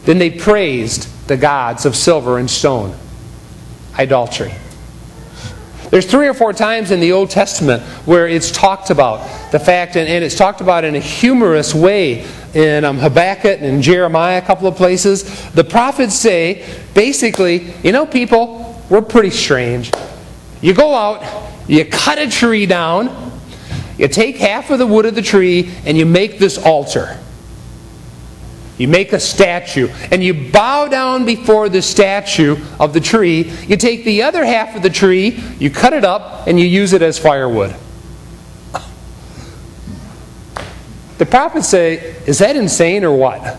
Then they praised the gods of silver and stone. Idolatry. There's 3 or 4 times in the Old Testament where it's talked about the fact, and it's talked about in a humorous way in Habakkuk and in Jeremiah, a couple of places. The prophets say, basically, you know, people, we're pretty strange. You go out, you cut a tree down, you take half of the wood of the tree, and you make this altar. You make a statue, and you bow down before the statue of the tree. You take the other half of the tree, you cut it up, and you use it as firewood. The prophets say, is that insane or what?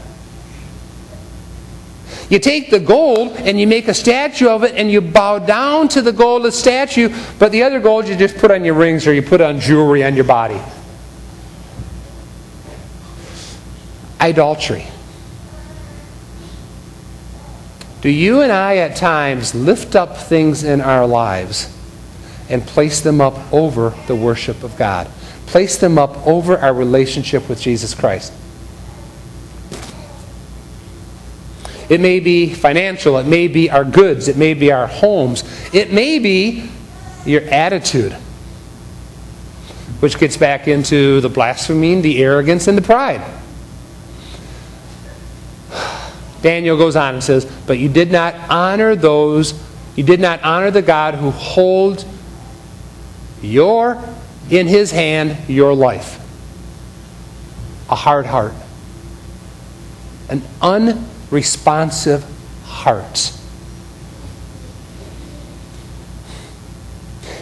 You take the gold and you make a statue of it and you bow down to the gold statue, but the other gold you just put on your rings or you put on jewelry on your body. Idolatry. Do you and I at times lift up things in our lives and place them up over the worship of God? Place them up over our relationship with Jesus Christ. It may be financial, it may be our goods, it may be our homes, it may be your attitude, which gets back into the blasphemy, the arrogance, and the pride. Daniel goes on and says, but you did not honor the God who holds in His hand your life. A hard heart. An unresponsive heart.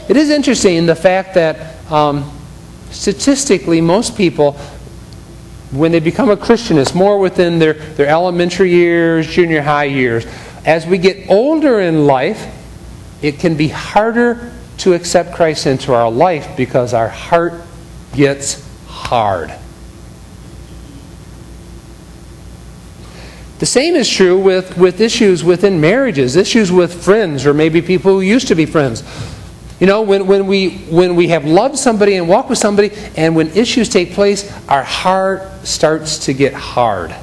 It is interesting the fact that statistically most people, when they become a Christian, it's more within their elementary years, junior high years. As we get older in life, it can be harder to accept Christ into our life because our heart gets hard. The same is true with issues within marriages, issues with friends, or maybe people who used to be friends. You know, when we have loved somebody and walked with somebody, and when issues take place, our heart starts to get hard.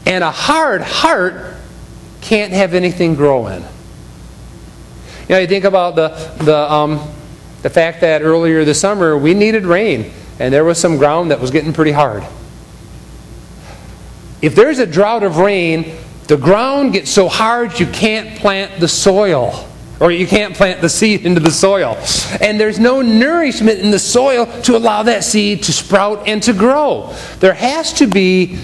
And a hard heart can't have anything grow in. You know, you think about the fact that earlier this summer we needed rain, and there was some ground that was getting pretty hard. If there's a drought of rain, the ground gets so hard you can't plant the soil. Or you can't plant the seed into the soil. And there's no nourishment in the soil to allow that seed to sprout and to grow. There has to be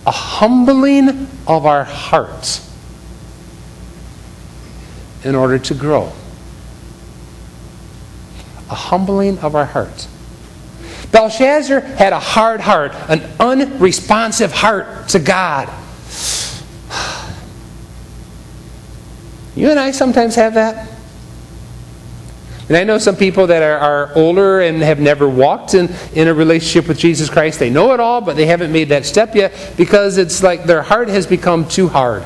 a humbling of our hearts in order to grow. A humbling of our hearts. Belshazzar had a hard heart, an unresponsive heart to God. You and I sometimes have that. And I know some people that are older and have never walked in a relationship with Jesus Christ. They know it all, but they haven't made that step yet because it's like their heart has become too hard.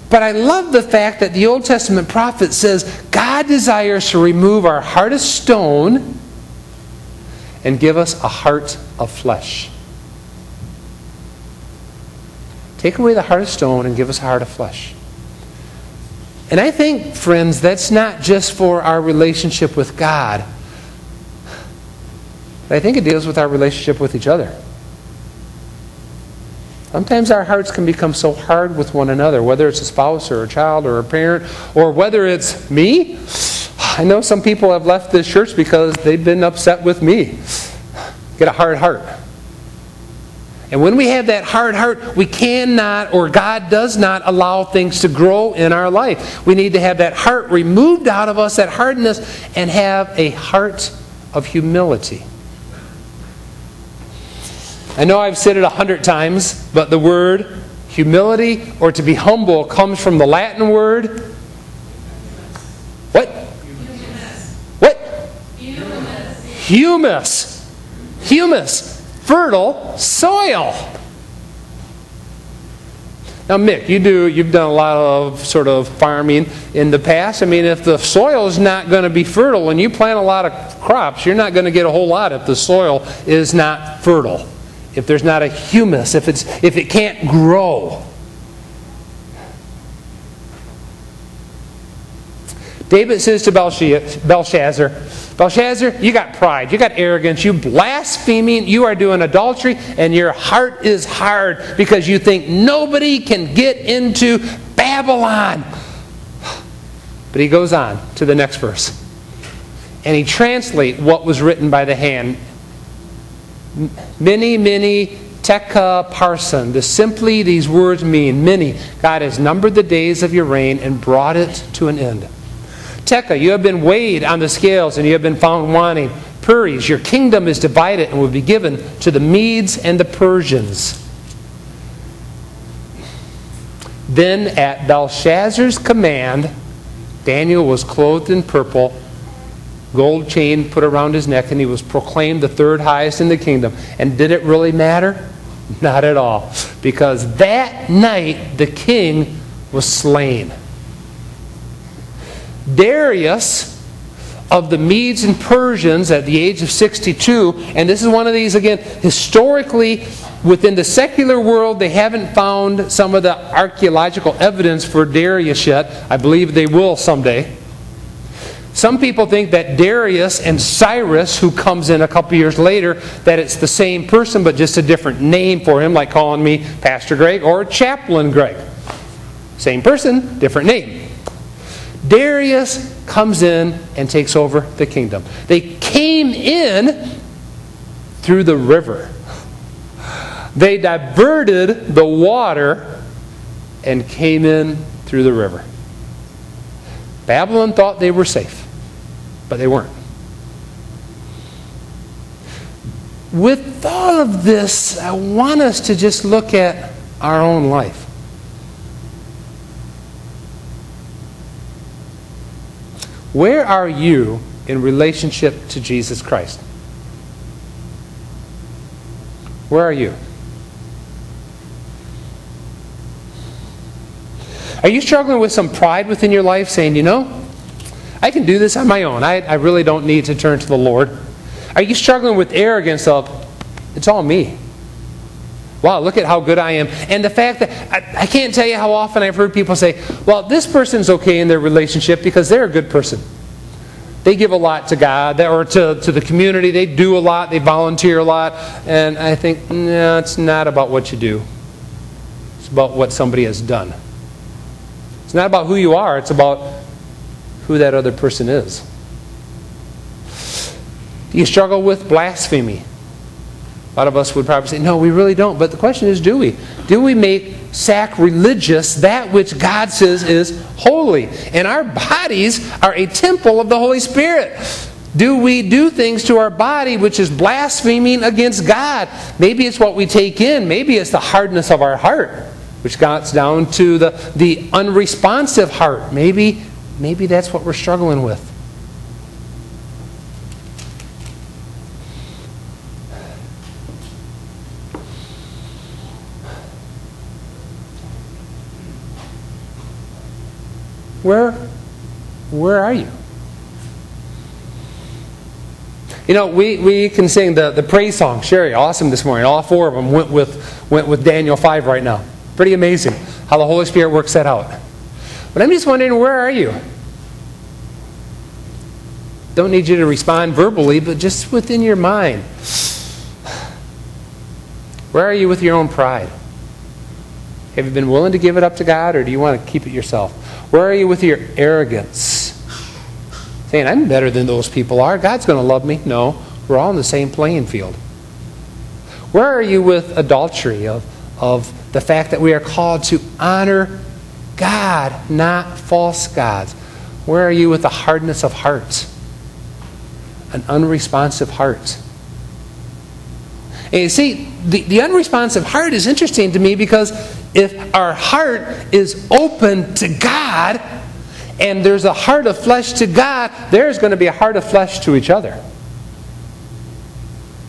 But I love the fact that the Old Testament prophet says God desires to remove our heart of stone and give us a heart of flesh. Take away the heart of stone and give us a heart of flesh. And I think, friends, that's not just for our relationship with God. I think it deals with our relationship with each other. Sometimes our hearts can become so hard with one another, whether it's a spouse or a child or a parent, or whether it's me. I know some people have left this church because they've been upset with me. Get a hard heart. And when we have that hard heart, we cannot, or God does not allow things to grow in our life. We need to have that heart removed out of us, that hardness, and have a heart of humility. I know I've said it 100 times, but the word humility, or to be humble, comes from the Latin word. What? Humus. What? Humus. Humus. Humus. Fertile soil. Now, Mick, you've done a lot of sort of farming in the past. I mean, if the soil is not going to be fertile, when you plant a lot of crops, you're not going to get a whole lot if the soil is not fertile. if there's not a humus, if it can't grow. David says to Belshazzar, Belshazzar, you got pride, you got arrogance, you blaspheming, you are doing adultery, and your heart is hard because you think nobody can get into Babylon. But he goes on to the next verse. And he translates what was written by the hand. Many, many Tekka Parson. Simply these words mean many. God has numbered the days of your reign and brought it to an end. Tekka, you have been weighed on the scales and you have been found wanting. Puris, your kingdom is divided and will be given to the Medes and the Persians. Then at Belshazzar's command, Daniel was clothed in purple, gold chain put around his neck, and he was proclaimed the third highest in the kingdom. And did it really matter? Not at all. Because that night the king was slain. Darius of the Medes and Persians at the age of 62, and this is one of these, again, historically, within the secular world, they haven't found some of the archaeological evidence for Darius yet. I believe they will someday. Some people think that Darius and Cyrus, who comes in a couple years later, that it's the same person but just a different name for him, like calling me Pastor Greg or Chaplain Greg. Same person, different name. Darius comes in and takes over the kingdom. They came in through the river. They diverted the water and came in through the river. Babylon thought they were safe, but they weren't. With all of this, I want us to just look at our own life. Where are you in relationship to Jesus Christ? Where are you? Are you struggling with some pride within your life, saying, you know, I can do this on my own. I really don't need to turn to the Lord. Are you struggling with arrogance of, it's all me? Wow, look at how good I am. And the fact that, I can't tell you how often I've heard people say, well, this person's okay in their relationship because they're a good person. They give a lot to God or to the community. They do a lot. They volunteer a lot. And I think, no, it's not about what you do. It's about what somebody has done. It's not about who you are. It's about who that other person is. Do you struggle with blasphemy? A lot of us would probably say, no, we really don't. But the question is, do we? Do we make sacrilegious that which God says is holy? And our bodies are a temple of the Holy Spirit. Do we do things to our body which is blaspheming against God? Maybe it's what we take in. Maybe it's the hardness of our heart, which gets down to the unresponsive heart. Maybe that's what we're struggling with. Where are you? You know, we can sing the praise song. Sherry, awesome this morning. All four of them went with Daniel 5 right now. Pretty amazing how the Holy Spirit works that out. But I'm just wondering, where are you? Don't need you to respond verbally, but just within your mind. Where are you with your own pride? Have you been willing to give it up to God, or do you want to keep it yourself? Where are you with your arrogance? Saying, I'm better than those people are. God's going to love me. No, we're all in the same playing field. Where are you with adultery, of the fact that we are called to honor God, not false gods? Where are you with the hardness of heart? An unresponsive heart. And you see, the unresponsive heart is interesting to me because if our heart is open to God and there's a heart of flesh to God, there's going to be a heart of flesh to each other.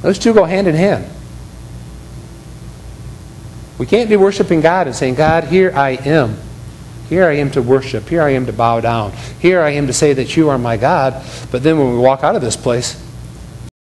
Those two go hand in hand. We can't be worshiping God and saying, God, here I am. Here I am to worship. Here I am to bow down. Here I am to say that you are my God. But then when we walk out of this place,